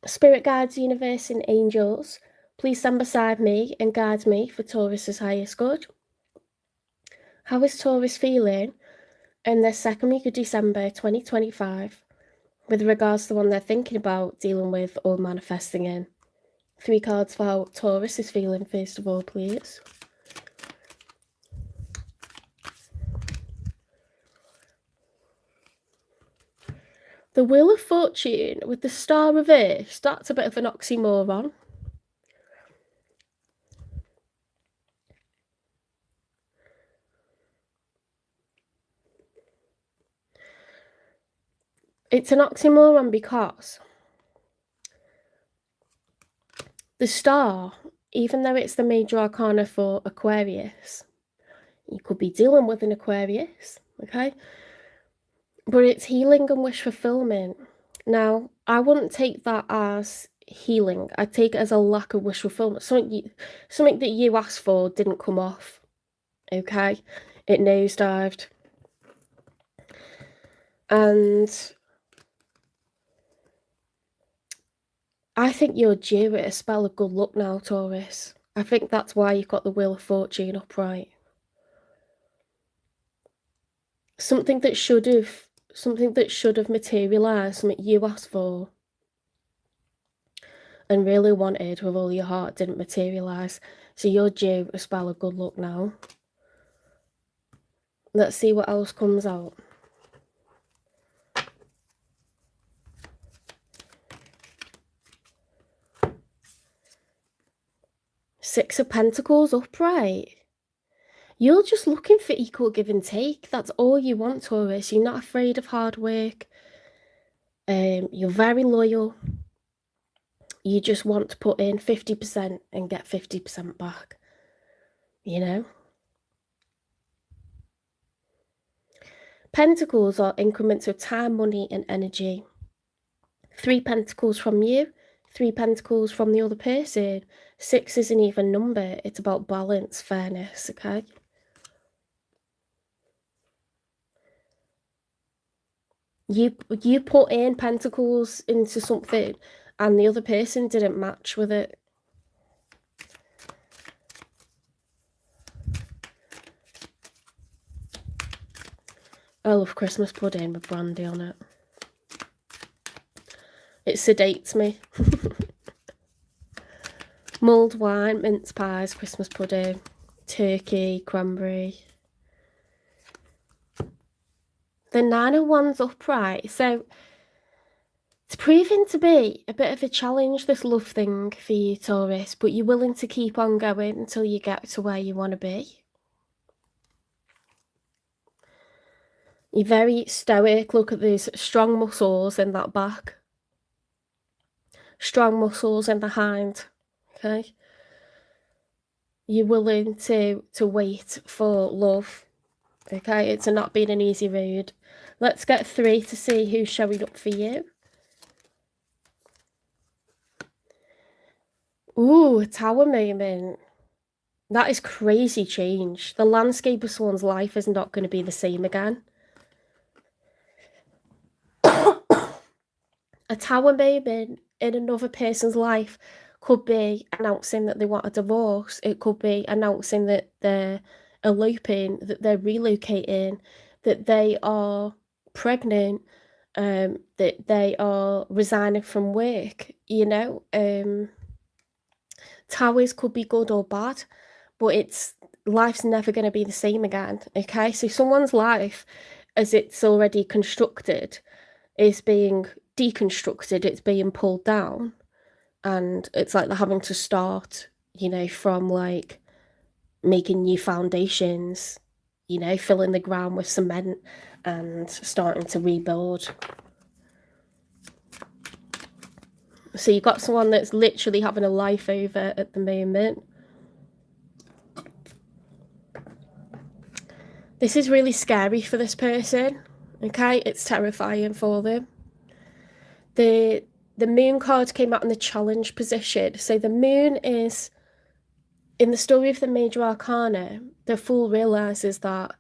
Spirit guides, universe, and angels, please stand beside me and guide me for Taurus's highest good. How is Taurus feeling in the second week of December 2025 with regards to the one they're thinking about, dealing with, or manifesting in? 3 cards for how Taurus is feeling, first of all, please. The Wheel of Fortune with the Star reversed. That's a bit of an oxymoron. It's an oxymoron because the Star, even though it's the major arcana for Aquarius, you could be dealing with an Aquarius, okay? But it's healing and wish fulfillment. Now, I wouldn't take that as healing. I'd take it as a lack of wish fulfillment. Something that you asked for didn't come off, okay? It nosedived. And I think you're due at a spell of good luck now, Taurus. I think that's why you've got the Wheel of Fortune upright. Something that should have materialised, something you asked for and really wanted with all your heart, didn't materialise. So you're due a spell of good luck now. Let's see what else comes out. Six of Pentacles upright. You're just looking for equal give and take. That's all you want, Taurus. You're not afraid of hard work. You're very loyal. You just want to put in 50% and get 50% back. You know? Pentacles are increments of time, money, and energy. 3 pentacles from you, 3 pentacles from the other person. 6 is an even number. It's about balance, fairness, okay? You put in pentacles into something and the other person didn't match with it. I love Christmas pudding with brandy on it. It sedates me. Mulled wine, mince pies, Christmas pudding, turkey, cranberry. The 9 of Wands upright. So it's proving to be a bit of a challenge, this love thing for you, Taurus, but you're willing to keep on going until you get to where you want to be. You're very stoic. Look at these strong muscles in that back. Strong muscles in the hind, okay? You're willing to wait for love, okay? It's not been an easy road. Let's get 3 to see who's showing up for you. Ooh, a Tower moment. That is crazy change. The landscape of someone's life is not going to be the same again. A Tower moment in another person's life could be announcing that they want a divorce. It could be announcing that they're eloping, that they're relocating, that they are pregnant, that they are resigning from work, you know. Towers could be good or bad, but life's never going to be the same again, okay? So someone's life, as it's already constructed, is being deconstructed, it's being pulled down, and it's like they're having to start, you know, from like making new foundations, you know, filling the ground with cement and starting to rebuild. So you've got someone that's literally having a life over at the moment. This is really scary for this person, okay? It's terrifying for them. The moon card came out in the challenge position. So the moon is, in the story of the major arcana, the fool realizes that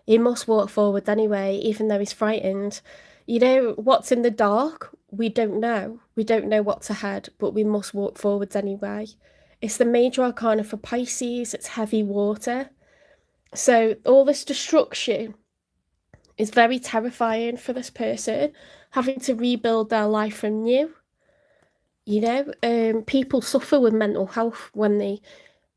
he must walk forward anyway, even though he's frightened. You know, what's in the dark we don't know. We don't know what's ahead, but we must walk forwards anyway. It's the major arcana for Pisces. It's heavy water. So all this destruction is very terrifying for this person, having to rebuild their life from new. People suffer with mental health when they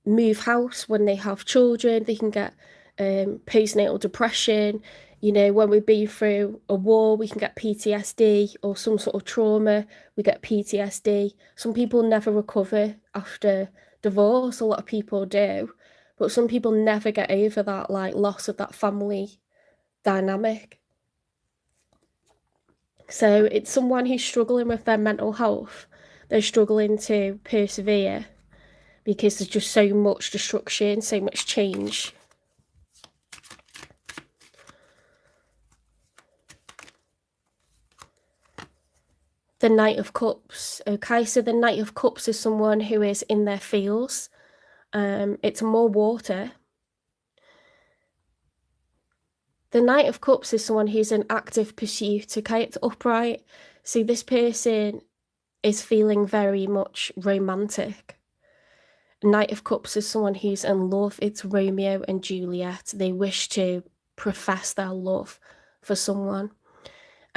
move house, when they have children. They can get postnatal depression. When we've been through a war, we can get PTSD or some sort of trauma. We get PTSD. Some people never recover after divorce. A lot of people do, but some people never get over that loss of that family dynamic. So it's someone who's struggling with their mental health. They're struggling to persevere because there's just so much destruction, so much change. The Knight of Cups. Okay, so the Knight of Cups is someone who is in their feels. It's more water. The Knight of Cups is someone who's in active pursuit. Okay, it's upright. So this person is feeling very much romantic. Knight of Cups is someone who's in love. It's Romeo and Juliet. They wish to profess their love for someone.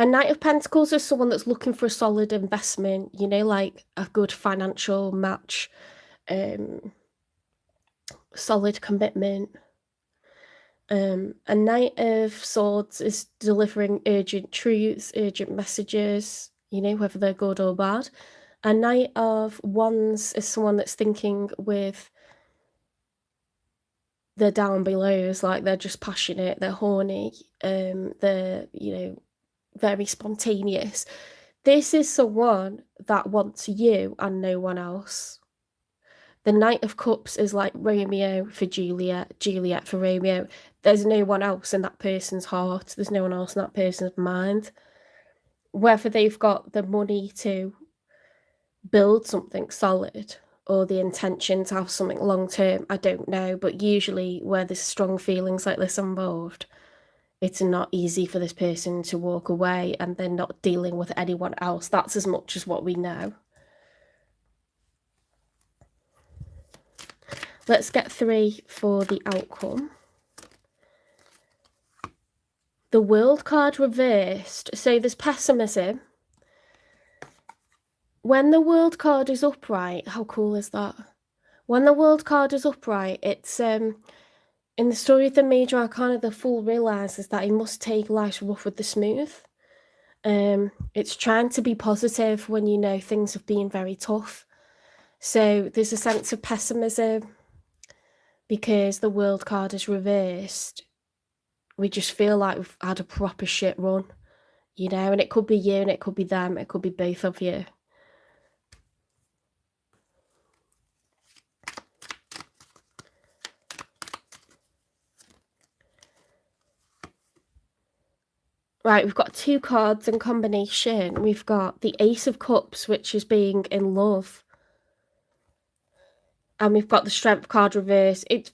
A Knight of Pentacles is someone that's looking for a solid investment, like a good financial match, solid commitment. A Knight of Swords is delivering urgent truths, urgent messages, whether they're good or bad. A Knight of Wands is someone that's thinking with their down belows, like they're just passionate, they're horny, they're, very spontaneous. This is someone that wants you and no one else. The Knight of Cups is like Romeo for Juliet, Juliet for Romeo. There's no one else in that person's heart. There's no one else in that person's mind. Whether they've got the money to build something solid or the intention to have something long term, I don't know. But usually where there's strong feelings like this involved, it's not easy for this person to walk away, and they're not dealing with anyone else. That's as much as what we know. Let's get 3 for the outcome. The World card reversed. So there's pessimism. When the World card is upright, how cool is that? When the World card is upright, it's in the story of the major arcana, the Fool realizes that he must take life's rough with the smooth. It's trying to be positive when things have been very tough. So there's a sense of pessimism because the World card is reversed. We just feel like we've had a proper shit run, and it could be you and it could be them, it could be both of you. Right, we've got 2 cards in combination. We've got the Ace of Cups, which is being in love. And we've got the Strength card reverse. It's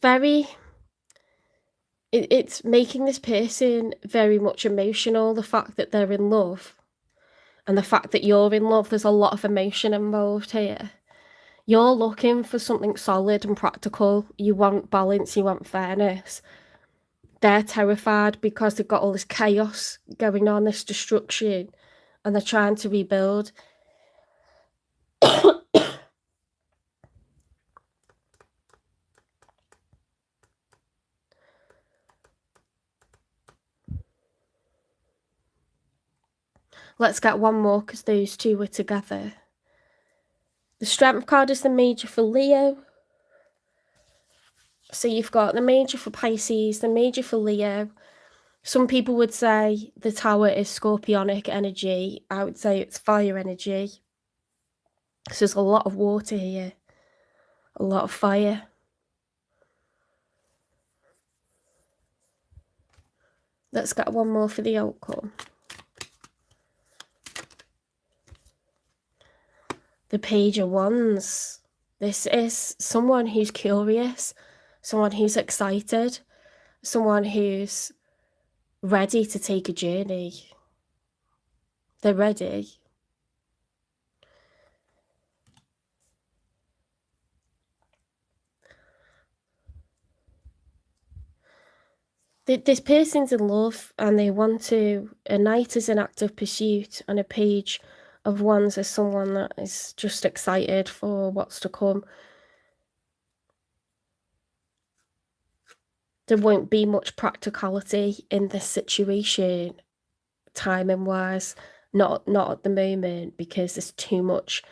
it's making this person very much emotional, the fact that they're in love. And the fact that you're in love, there's a lot of emotion involved here. You're looking for something solid and practical. You want balance, you want fairness. They're terrified because they've got all this chaos going on, this destruction, and they're trying to rebuild. Let's get one more because those 2 were together. The Strength card is the major for Leo. So you've got the major for Pisces, the major for Leo. Some people would say the Tower is scorpionic energy. I would say it's fire energy. So there's a lot of water here, a lot of fire. Let's get one more for the outcome. The Page of Wands. This is someone who's curious, someone who's excited, someone who's ready to take a journey. They're ready. This person's in love and they want to. A knight is an act of pursuit, and a page of wands is someone that is just excited for what's to come. There won't be much practicality in this situation, timing wise. Not at the moment, because there's too much.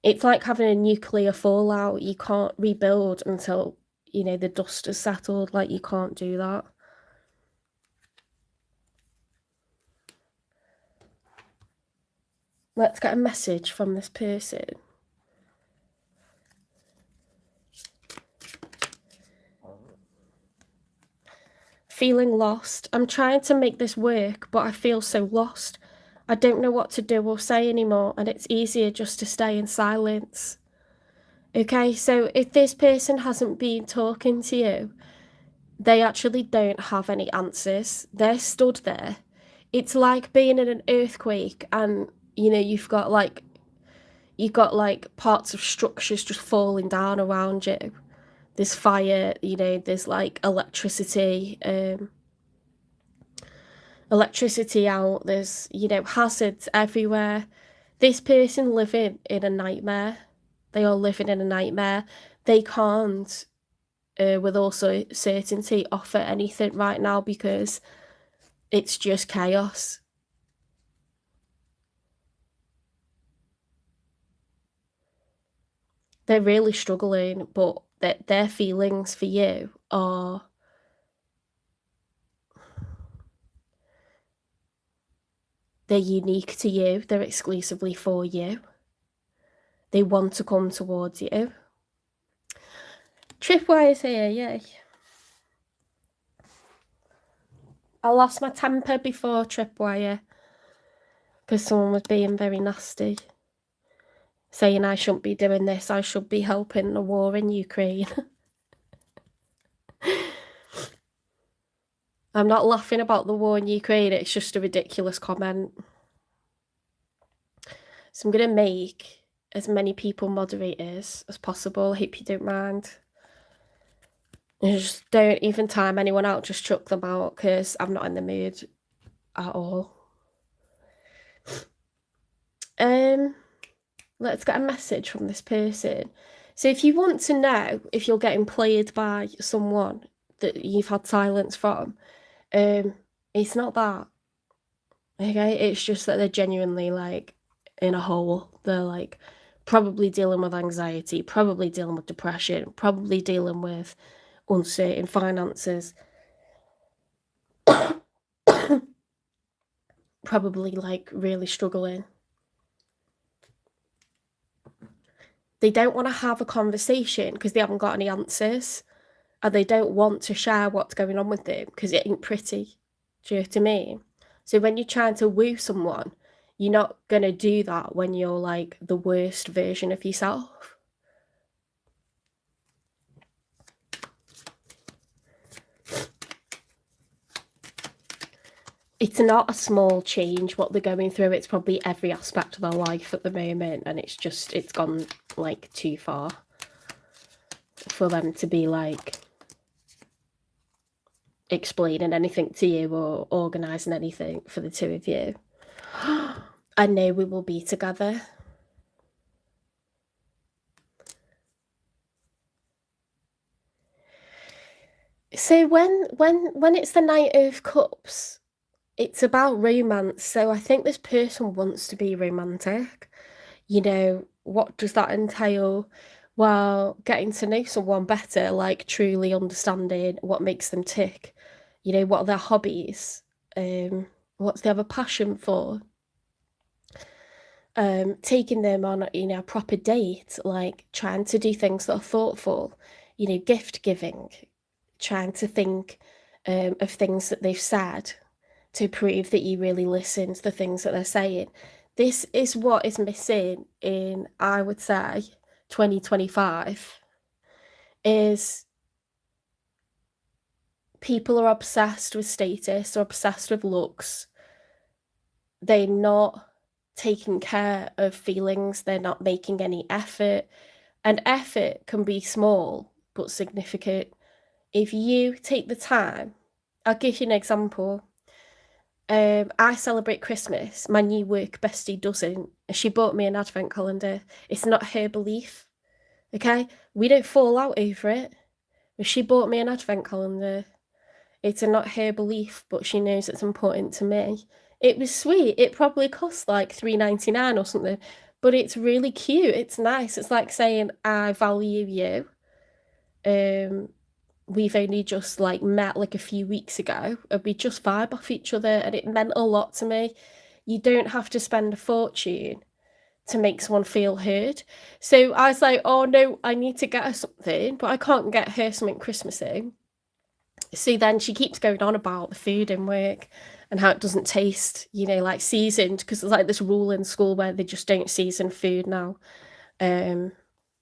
It's like having a nuclear fallout. You can't rebuild until, you know, the dust has settled. Like, you can't do that. Let's get a message from this person. Feeling lost. I'm trying to make this work, but I feel so lost. I don't know what to do or say anymore, and it's easier just to stay in silence. Okay, so if this person hasn't been talking to you, they actually don't have any answers. They're stood there. It's like being in an earthquake and, you know, you've got like parts of structures just falling down around you. There's fire, you know, there's like electricity out, there's, you know, hazards everywhere. This person living in a nightmare. They are living in a nightmare. They can't, with all certainty, offer anything right now because it's just chaos. They're really struggling, but their feelings for you are, they're unique to you. They're exclusively for you. They want to come towards you. Tripwire's here, yay. I lost my temper before Tripwire because someone was being very nasty, saying I shouldn't be doing this, I should be helping the war in Ukraine. I'm not laughing about the war in Ukraine, it's just a ridiculous comment. So I'm going to make as many people moderators as possible. I hope you don't mind. And just don't even time anyone out, just chuck them out because I'm not in the mood at all. Let's get a message from this person. So if you want to know if you're getting played by someone that you've had silence from, it's not that. Okay, it's just that they're genuinely like in a hole. They're like probably dealing with anxiety, probably dealing with depression, probably dealing with uncertain finances, probably like really struggling. They don't want to have a conversation because they haven't got any answers, and they don't want to share what's going on with them because it ain't pretty. Do you know what I mean? So when you're trying to woo someone, you're not going to do that when you're like the worst version of yourself. It's not a small change what they're going through. It's probably every aspect of their life at the moment, and it's gone like too far for them to be like explaining anything to you or organising anything for the two of you. I know we will be together. So when it's the Knight of Cups, it's about romance. So I think this person wants to be romantic. You know, what does that entail? Well, getting to know someone better, like truly understanding what makes them tick. You know, what are their hobbies? What they have a passion for? Taking them on, you know, a proper date, like trying to do things that are thoughtful, you know, gift giving, trying to think of things that they've said to prove that you really listen to the things that they're saying. This is what is missing in, I would say, 2025, is people are obsessed with status, or obsessed with looks. They're not taking care of feelings, they're not making any effort. And effort can be small but significant. If you take the time I'll give you an example. I celebrate Christmas. My new work bestie doesn't. She bought me an advent calendar. It's not her belief, okay? We don't fall out over it. But she bought me an advent calendar. It's not her belief, but she knows it's important to me. It was sweet. It probably cost like $3.99 or something, but it's really cute. It's nice. It's like saying I value you. We've only just like met like a few weeks ago and we just vibe off each other, and it meant a lot to me. You don't have to spend a fortune to make someone feel heard. So I was like, oh no, I need to get her something, but I can't get her something Christmassy. So then she keeps going on about the food in work and how it doesn't taste, like seasoned, because there's like this rule in school where they just don't season food now,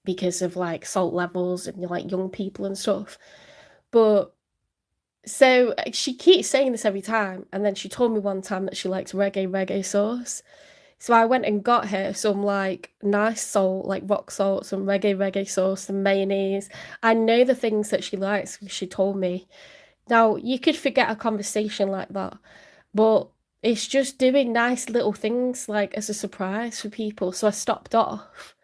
because of like salt levels and like young people and stuff. But so she keeps saying this every time, and then she told me one time that she likes reggae sauce. So I went and got her some like nice salt, like rock salt, some reggae sauce, some mayonnaise. I know the things that she likes because she told me. Now, you could forget a conversation like that, but it's just doing nice little things like as a surprise for people. So I stopped off.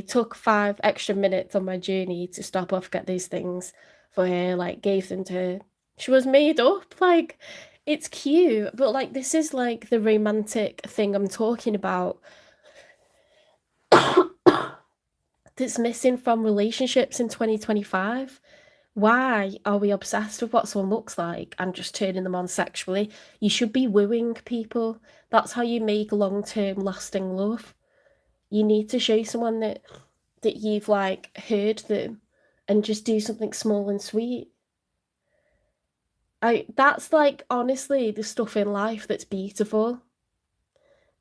Took 5 extra minutes on my journey to stop off, get these things for her, like gave them to her. She was made up, like it's cute, but like this is like the romantic thing I'm talking about that's missing from relationships in 2025. Why are we obsessed with what someone looks like and just turning them on sexually? You should be wooing people. That's how you make long-term lasting love. You need to show someone that you've like heard them and just do something small and sweet. That's like honestly the stuff in life that's beautiful.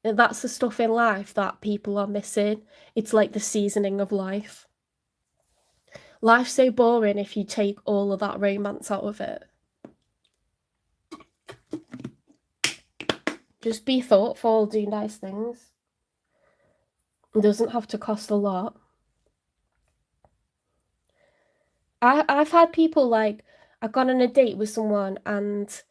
And that's the stuff in life that people are missing. It's like the seasoning of life. Life's so boring if you take all of that romance out of it. Just be thoughtful, do nice things. It doesn't have to cost a lot. I've had people like, I've gone on a date with someone and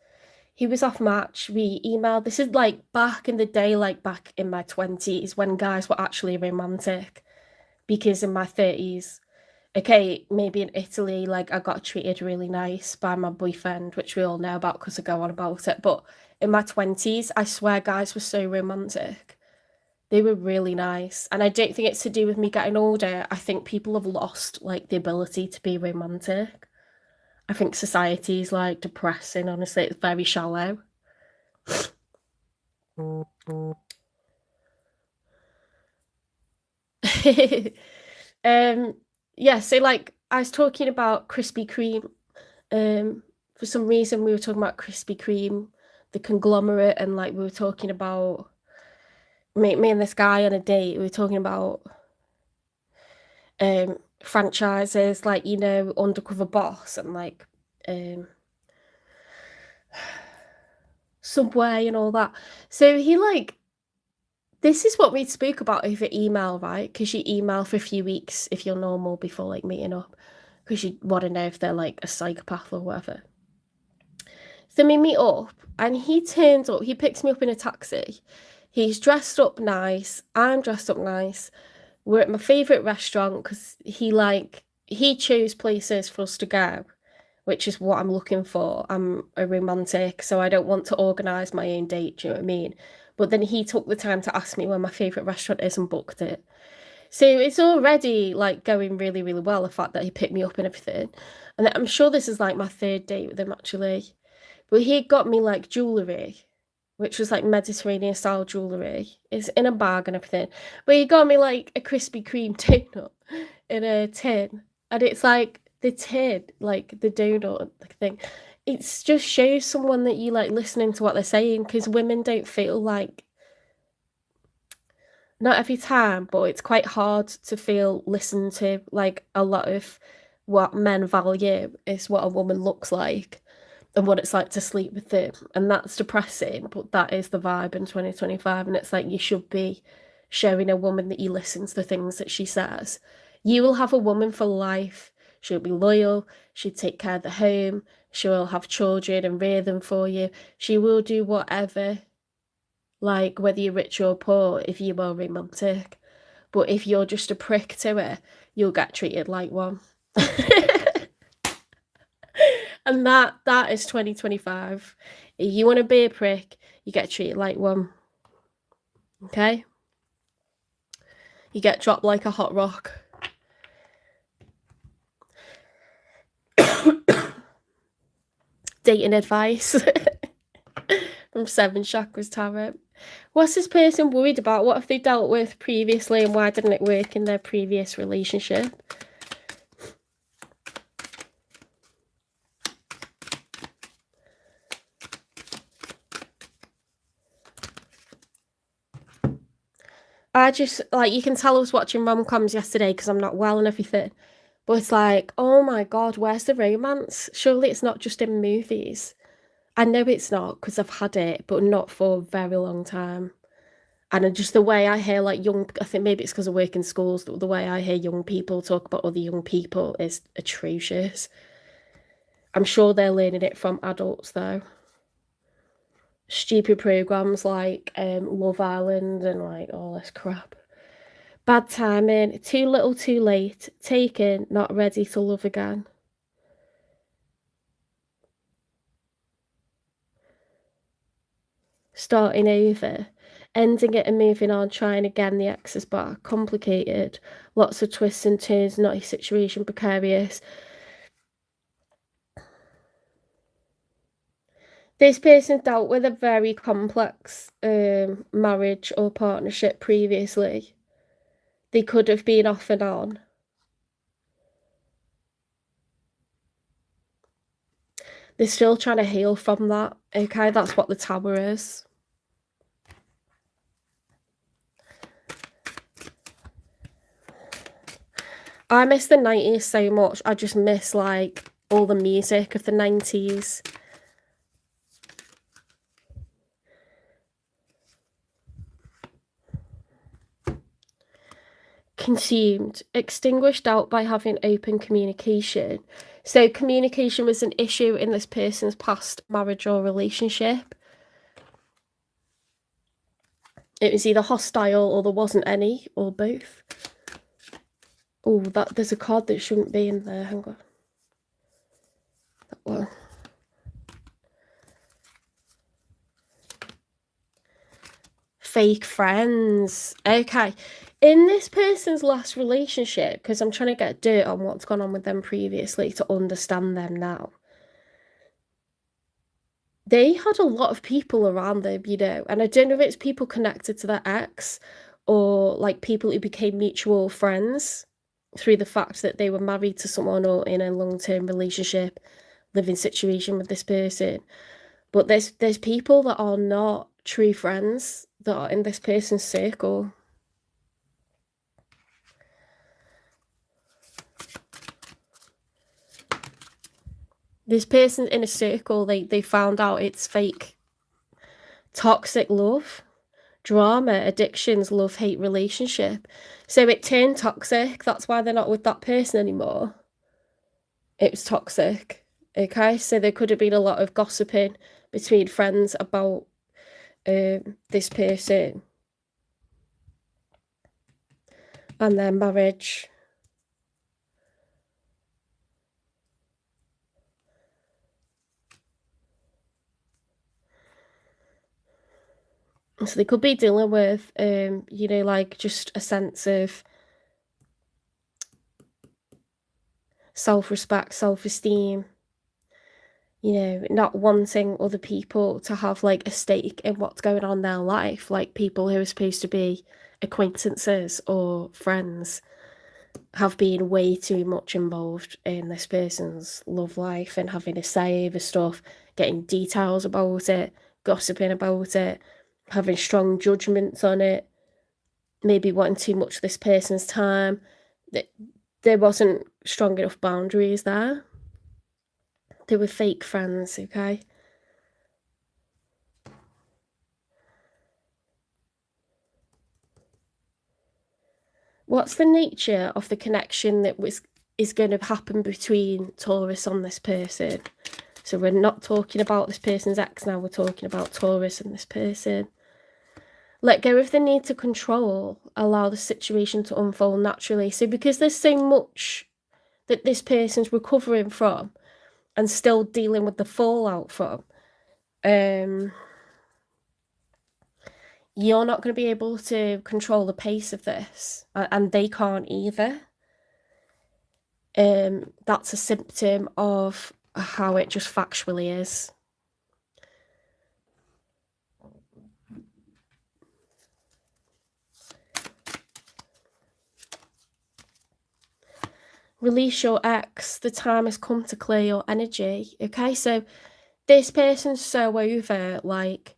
he was off match. We emailed. This is like back in the day, like back in my 20s when guys were actually romantic. Because in my 30s, okay, maybe in Italy, like I got treated really nice by my boyfriend, which we all know about because I go on about it. But in my 20s, I swear guys were so romantic. They were really nice. And I don't think it's to do with me getting older. I think people have lost like the ability to be romantic. I think society is like depressing, honestly. It's very shallow. Yeah, so like I was talking about Krispy Kreme. For some reason we were talking about Krispy Kreme, the conglomerate, and like we were talking about me and this guy on a date, we were talking about franchises like, Undercover Boss and like Subway and all that. So he like this is what we spoke about over email, right? Because you email for a few weeks if you're normal before like meeting up, because you want to know if they're like a psychopath or whatever. So we meet up and he turns up, he picks me up in a taxi. He's dressed up nice, I'm dressed up nice. We're at my favourite restaurant because he chose places for us to go, which is what I'm looking for. I'm a romantic, so I don't want to organise my own date, do you know what I mean? But then he took the time to ask me where my favourite restaurant is and booked it. So it's already like going really, really well, the fact that he picked me up and everything. And I'm sure this is like my 3rd date with him actually. But he got me like jewellery, which was like Mediterranean style jewellery. It's in a bag and everything. But he got me like a Krispy Kreme donut in a tin. And it's like the tin, like the donut thing. It just shows someone that you like listening to what they're saying, because women don't feel like, not every time, but it's quite hard to feel listened to. Like a lot of what men value is what a woman looks like and what it's like to sleep with them. And that's depressing, but that is the vibe in 2025. And it's like you should be showing a woman that you listen to the things that she says. You will have a woman for life. She'll be loyal. She'll take care of the home. She will have children and rear them for you. She will do whatever, like whether you're rich or poor, if you are romantic. But if you're just a prick to her, you'll get treated like one. And that is 2025. If you want to be a prick, you get treated like one. Okay? You get dropped like a hot rock. Dating advice from Seven Chakras Tarot. What's this person worried about? What have they dealt with previously and why didn't it work in their previous relationship? I just, like, you can tell I was watching rom-coms yesterday because I'm not well and everything. But it's like, oh my God, where's the romance? Surely it's not just in movies. I know it's not because I've had it, but not for a very long time. And just the way I hear, like, I think maybe it's because I work in schools, the way I hear young people talk about other young people is atrocious. I'm sure they're learning it from adults, though. Stupid programs like Love Island and, like, all this crap. Bad timing, too little too late, taken, not ready to love again. Starting over, ending it and moving on, trying again, the ex is back, complicated, lots of twists and turns, knotty situation, precarious. This person dealt with a very complex marriage or partnership previously. They could have been off and on. They're still trying to heal from that, okay? That's what the Tower is. I miss the 90s so much. I just miss, like, all the music of the 90s. Consumed, extinguished out by having open communication. So communication was an issue in this person's past marriage or relationship. It was either hostile or there wasn't any, or both. Oh, there's a card that shouldn't be in there. Hang on. That one. Fake friends. Okay. In this person's last relationship, because I'm trying to get dirt on what's gone on with them previously to understand them now. They had a lot of people around them, you know, and I don't know if it's people connected to their ex or like people who became mutual friends through the fact that they were married to someone or in a long-term relationship, living situation with this person. But there's people that are not true friends that are in this person's circle. This person in a circle, they found out it's fake. Toxic love, drama, addictions, love-hate relationship. So it turned toxic. That's why they're not with that person anymore. It was toxic. Okay, so there could have been a lot of gossiping between friends about this person and their marriage. So they could be dealing with, you know, like just a sense of self-respect, self-esteem, you know, not wanting other people to have like a stake in what's going on in their life, like people who are supposed to be acquaintances or friends have been way too much involved in this person's love life and having a say over stuff, getting details about it, gossiping about it, having strong judgments on it, maybe wanting too much of this person's time. There wasn't strong enough boundaries there. They were fake friends, okay? What's the nature of the connection that is going to happen between Taurus and this person? So we're not talking about this person's ex now, we're talking about Taurus and this person. Let go of the need to control, allow the situation to unfold naturally. So because there's so much that this person's recovering from and still dealing with the fallout from, you're not going to be able to control the pace of this, and they can't either. That's a symptom of how it just factually is. Release your ex. The time has come to clear your energy. Okay, so this person's so over like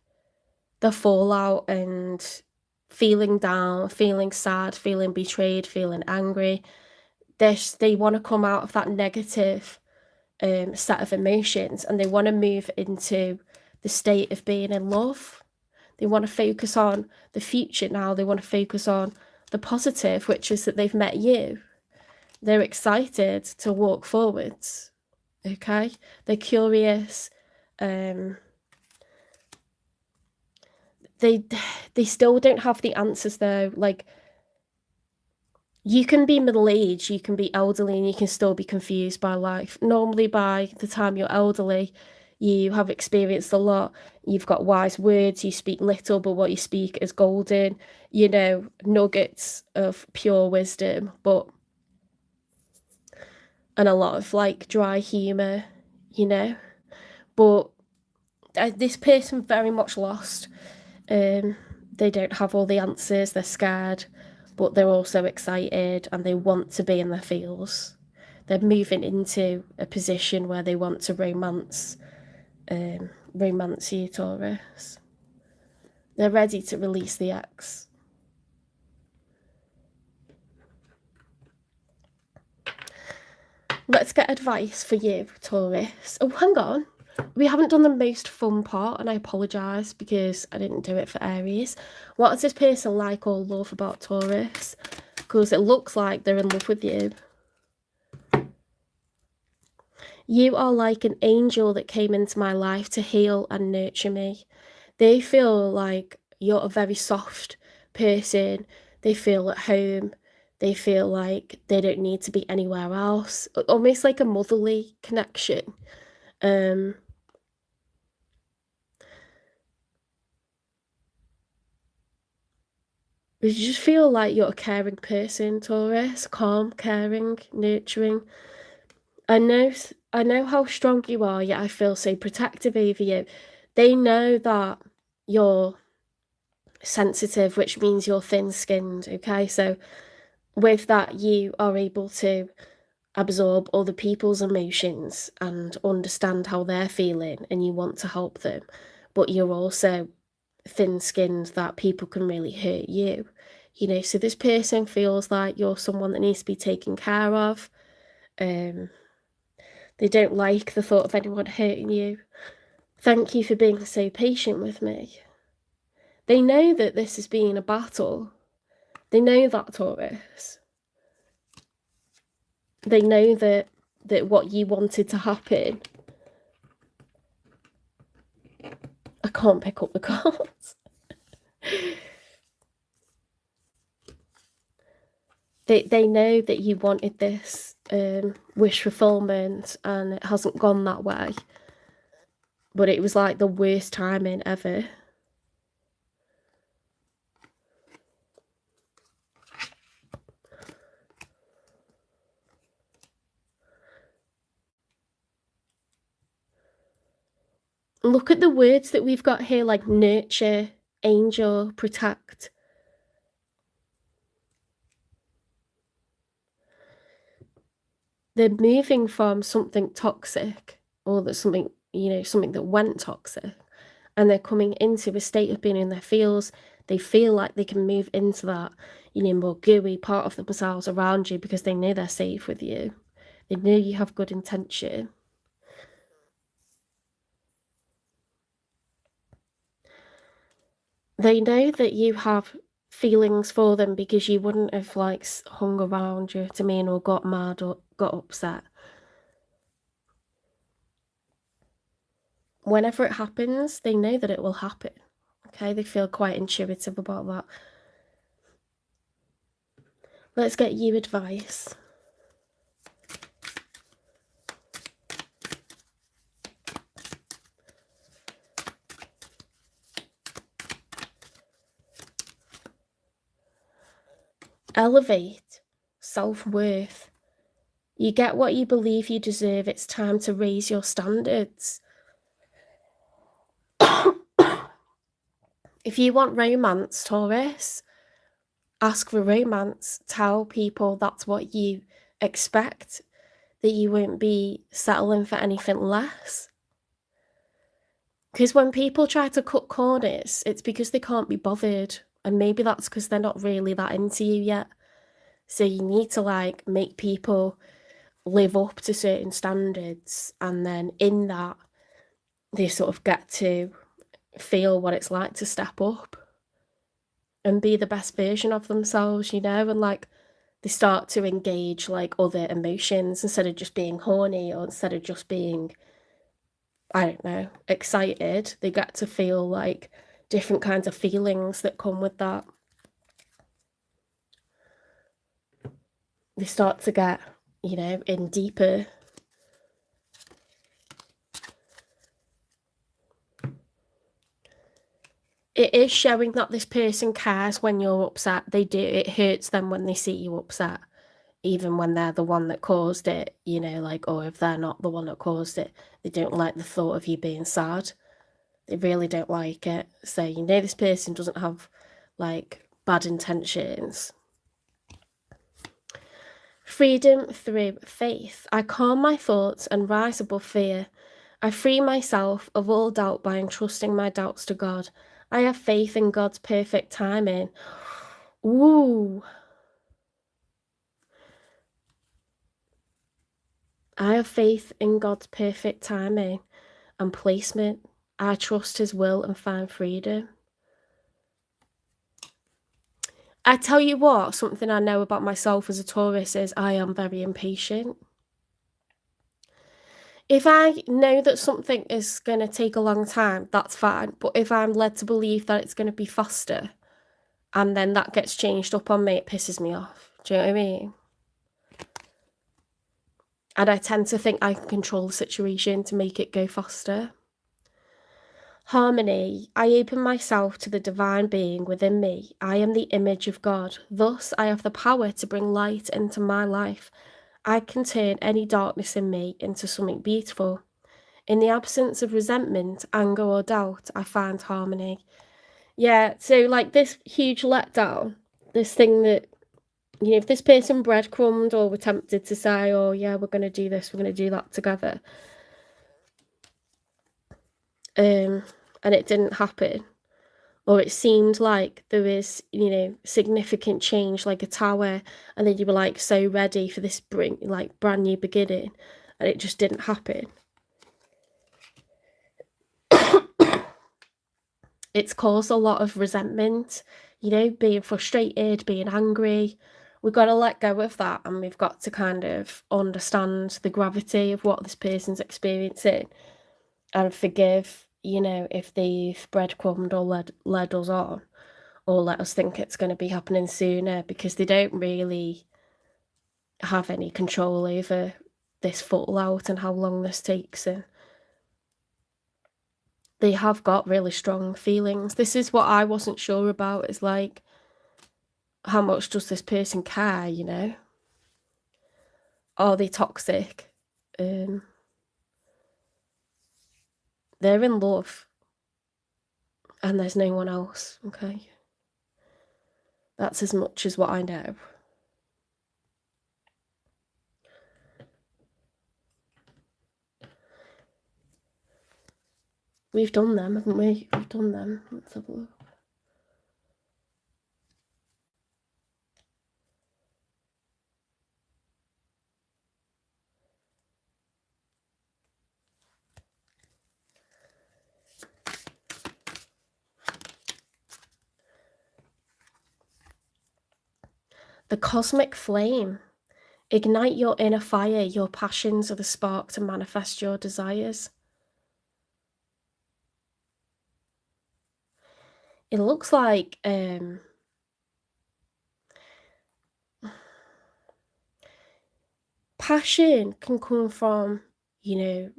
the fallout and feeling down, feeling sad, feeling betrayed, feeling angry. They want to come out of that negative set of emotions, and they want to move into the state of being in love. They want to focus on the future now. They want to focus on the positive, which is that they've met you. They're excited to walk forwards. Okay, they're curious. They still don't have the answers though. Like, you can be middle-aged, you can be elderly, and you can still be confused by life. Normally by the time you're elderly, you have experienced a lot, you've got wise words, you speak little, but what you speak is golden, you know, nuggets of pure wisdom, and a lot of like dry humour, you know. But this person very much lost. They don't have all the answers, they're scared, but they're also excited and they want to be in their feels. They're moving into a position where they want to romance you, Taurus. They're ready to release the ex. Let's get advice for you, Taurus. Oh, hang on. We haven't done the most fun part, and I apologise because I didn't do it for Aries. What does this person like or love about Taurus? Because it looks like they're in love with you. You are like an angel that came into my life to heal and nurture me. They feel like you're a very soft person. They feel at home. They feel like they don't need to be anywhere else. Almost like a motherly connection. You just feel like you're a caring person, Taurus. Calm, caring, nurturing. I know how strong you are, yet I feel so protective over you. They know that you're sensitive, which means you're thin-skinned, okay? So with that, you are able to absorb other people's emotions and understand how they're feeling, and you want to help them. But you're also thin-skinned that people can really hurt you. You know, so this person feels like you're someone that needs to be taken care of. They don't like the thought of anyone hurting you. Thank you for being so patient with me. They know that this has been a battle. They know that, Taurus. They know that what you wanted to happen. I can't pick up the cards. They know that you wanted this wish fulfillment, and it hasn't gone that way. But it was like the worst timing ever. Look at the words that we've got here, like nurture, angel, protect. They're moving from something toxic, or that something, you know, something that went toxic, and they're coming into a state of being in their feels. They feel like they can move into that, you know, more gooey part of themselves around you because they know they're safe with you. They know you have good intention. They know that you have feelings for them because you wouldn't have like hung around, you know what I mean, or got mad or got upset. whenever it happens, they know that it will happen. Okay, they feel quite intuitive about that. Let's get you advice. Elevate self-worth. You get what you believe you deserve. It's time to raise your standards. If you want romance, Taurus, ask for romance. Tell people that's what you expect, that you won't be settling for anything less. Because when people try to cut corners, it's because they can't be bothered. And maybe that's because they're not really that into you yet. So you need to like make people live up to certain standards. And then in that, they sort of get to feel what it's like to step up and be the best version of themselves, you know, and like they start to engage like other emotions instead of just being horny, or instead of just being, I don't know, excited. They get to feel like different kinds of feelings that come with that. They start to get, you know, in deeper. It is showing that this person cares when you're upset. They do. It hurts them when they see you upset, even when they're the one that caused it, you know, like, or if they're not the one that caused it, they don't like the thought of you being sad. They really don't like it. So, you know, this person doesn't have like bad intentions. Freedom through faith. I calm my thoughts and rise above fear. I free myself of all doubt by entrusting my doubts to God. I have faith in God's perfect timing. Ooh. I have faith in God's perfect timing and placement. I trust his will and find freedom. I tell you what, something I know about myself as a Taurus is I am very impatient. If I know that something is going to take a long time, that's fine. But if I'm led to believe that it's going to be faster, and then that gets changed up on me, it pisses me off. Do you know what I mean? And I tend to think I can control the situation to make it go faster. Harmony. I open myself to the divine being within me. I am the image of God. Thus, I have the power to bring light into my life. I can turn any darkness in me into something beautiful. In the absence of resentment, anger, or doubt, I find harmony. Yeah, so like this huge letdown, this thing that, you know, if this person breadcrumbed or were tempted to say, oh yeah, we're going to do this, we're going to do that together, and it didn't happen, or it seemed like there was, you know, significant change, like a tower, and then you were like so ready for this brand new beginning, and it just didn't happen. It's caused a lot of resentment, you know, being frustrated, being angry. We've got to let go of that, and we've got to kind of understand the gravity of what this person's experiencing and forgive, you know, if they've breadcrumbed or led us on, or let us think it's going to be happening sooner, because they don't really have any control over this fallout and how long this takes. And they have got really strong feelings. This is what I wasn't sure about, is like, how much does this person care, you know? Are they toxic? They're in love, and there's no one else, okay? That's as much as what I know. We've done them, haven't we? We've done them. Let's have a look. The cosmic flame. Ignite your inner fire. Your passions are the spark to manifest your desires. It looks like passion can come from, you know,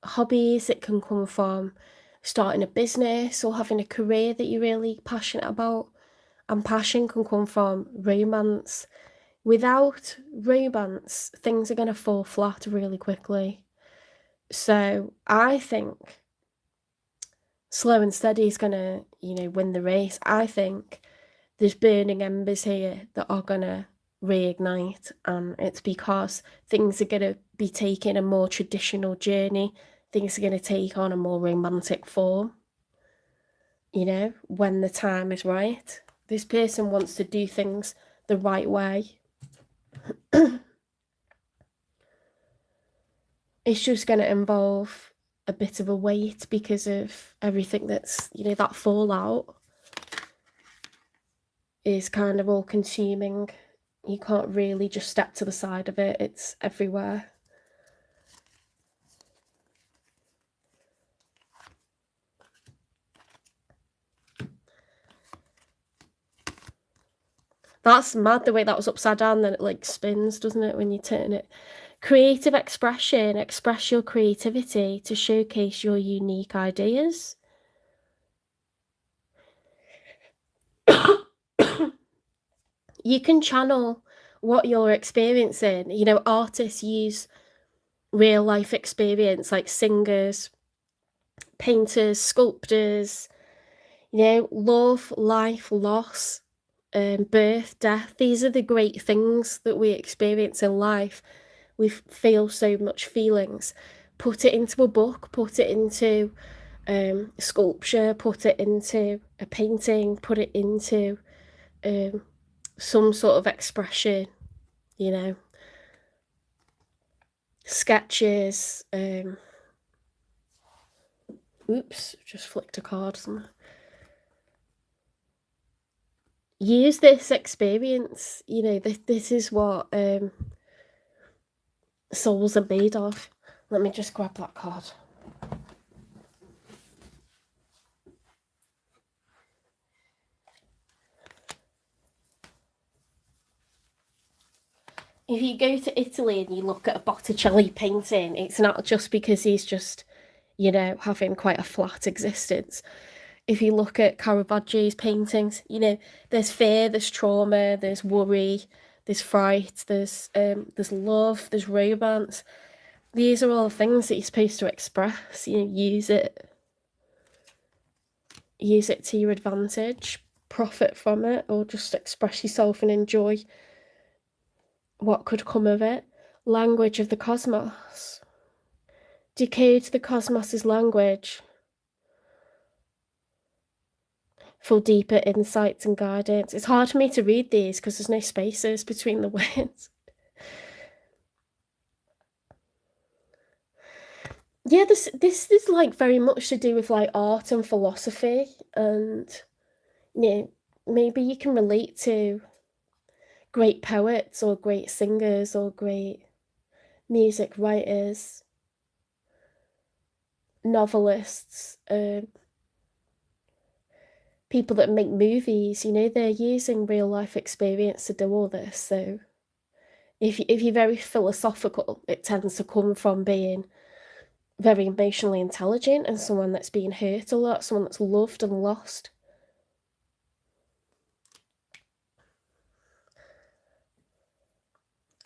hobbies. It can come from starting a business or having a career that you're really passionate about. And passion can come from romance. Without romance, things are going to fall flat really quickly. So I think slow and steady is going to, win the race. I think there's burning embers here that are going to reignite, and it's because things are going to be taking a more traditional journey. Things are going to take on a more romantic form, when the time is right. This person wants to do things the right way. It's just going to involve a bit of a wait because of everything that's, that fallout is kind of all consuming. You can't really just step to the side of it, it's everywhere. That's mad, the way that was upside down, then it like spins, doesn't it, when you turn it? Creative expression. Express your creativity to showcase your unique ideas. You can channel what you're experiencing. Artists use real life experience, like singers, painters, sculptors, love, life, loss, birth, death. These are the great things that we experience in life. We feel so much feelings. Put it into a book, put it into sculpture, put it into a painting, put it into some sort of expression, sketches. Oops, just flicked a card somewhere. Use this experience. This is what souls are made of. Let me just grab that card. If you go to Italy and you look at a Botticelli painting, it's not just because he's just, having quite a flat existence. If you look at Caravaggio's paintings, there's fear, there's trauma, there's worry, there's fright, there's love, there's romance. These are all things that you're supposed to express. Use it to your advantage, profit from it, or just express yourself and enjoy what could come of it. Language of the cosmos. Decode the cosmos's language for deeper insights and guidance. It's hard for me to read these because there's no spaces between the words. Yeah, this is like very much to do with like art and philosophy, and maybe you can relate to great poets or great singers or great music writers, novelists, people that make movies. They're using real life experience to do all this. So if you're very philosophical, it tends to come from being very emotionally intelligent and someone that's been hurt a lot, someone that's loved and lost.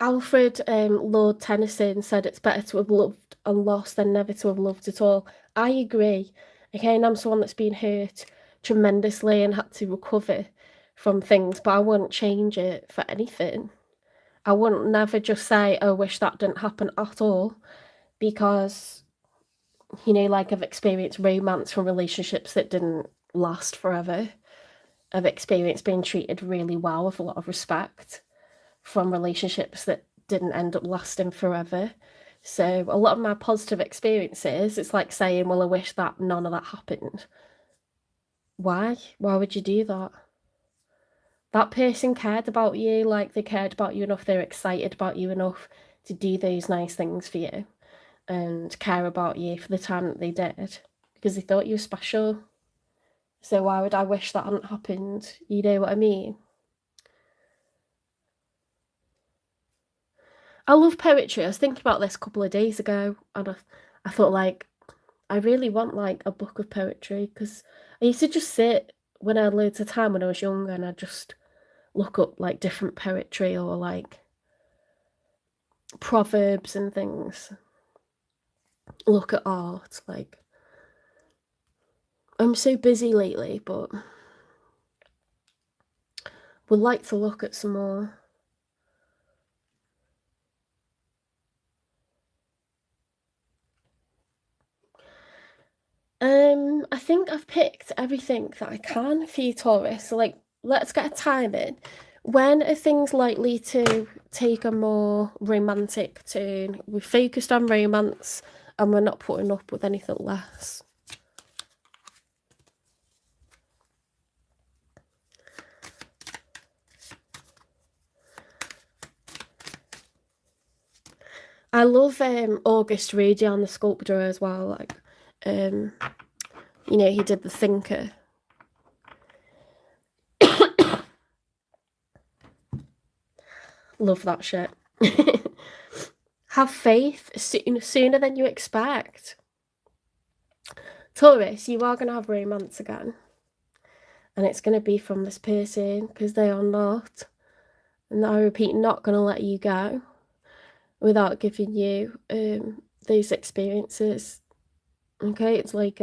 Alfred Lord Tennyson said it's better to have loved and lost than never to have loved at all. I agree. Again, I'm someone that's been hurt tremendously and had to recover from things, but I wouldn't change it for anything. I wouldn't never just say, oh, I wish that didn't happen at all, because like I've experienced romance from relationships that didn't last forever. I've experienced being treated really well with a lot of respect from relationships that didn't end up lasting forever. So a lot of my positive experiences, it's like saying, well, I wish that none of that happened. Why would you do that? That person cared about you, like they cared about you enough, they're excited about you enough to do those nice things for you and care about you for the time that they did because they thought you were special. So why would I wish that hadn't happened? You know what I mean? I love poetry. I was thinking about this a couple of days ago, and I thought, like, I really want, like, a book of poetry, because I used to just sit when I had loads of time when I was younger, and I'd just look up, like, different poetry or, like, proverbs and things. Look at art, like, I'm so busy lately, but would like to look at some more. I think I've picked everything that I can for you, Taurus. So, like, let's get a time in. When are things likely to take a more romantic turn? We've focused on romance and we're not putting up with anything less. I love August Rudian, the sculptor, as well. Like, you know, he did The Thinker. Love that shit. Have faith sooner than you expect. Taurus, you are going to have romance again. And it's going to be from this person, because they are not, and I repeat, not going to let you go without giving you those experiences. Okay, it's like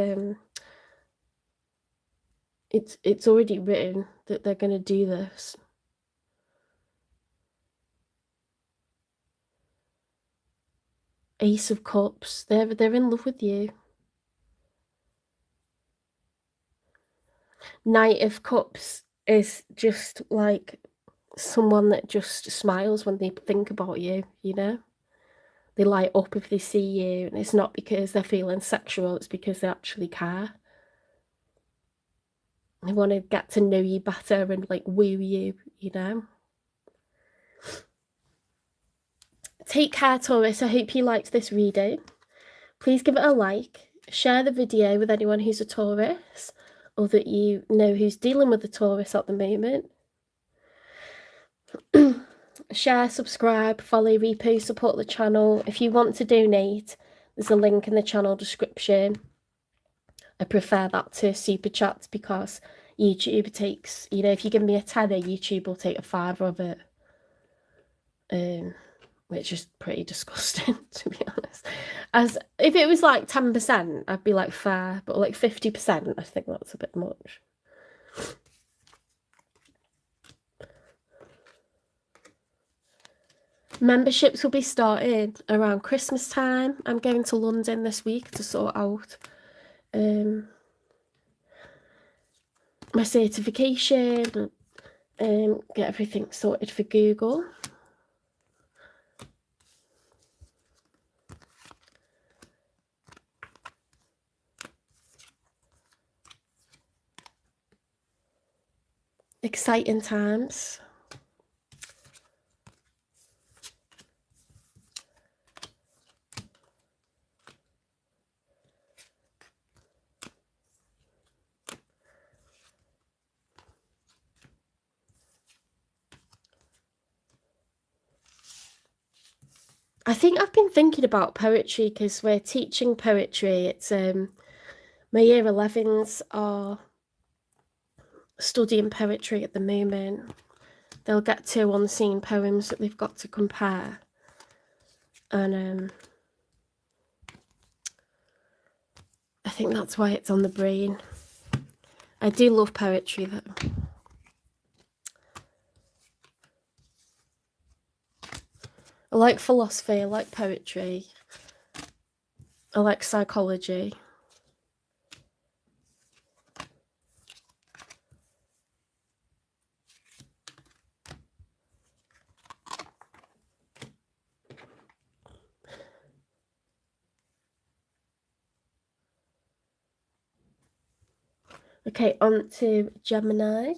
it's already written that they're going to do this. Ace of Cups, they're in love with you. Knight of Cups is just like someone that just smiles when they think about you, you know? They light up if they see you, and it's not because they're feeling sexual, it's because they actually care. They want to get to know you better and, like, woo you, you know? Take care, Taurus. I hope you liked this reading. Please give it a like. Share the video with anyone who's a Taurus or that you know who's dealing with the Taurus at the moment. Share, subscribe, follow, repost, support the channel. If you want to donate, there's a link in the channel description. I prefer that to super chats because YouTube takes, you know, if you give me a tenner, YouTube will take a fiver of it. Which is pretty disgusting, to be honest. As if it was like 10%, I'd be like fair, but like 50%, I think that's a bit much. Memberships will be starting around Christmas time. I'm going to London this week to sort out my certification, get everything sorted for Google. Exciting times. I think I've been thinking about poetry because we're teaching poetry. It's my year 11s are studying poetry at the moment. They'll get 2 unseen poems that they've got to compare. And I think that's why it's on the brain. I do love poetry though. I like philosophy, I like poetry, I like psychology. Okay, on to Gemini.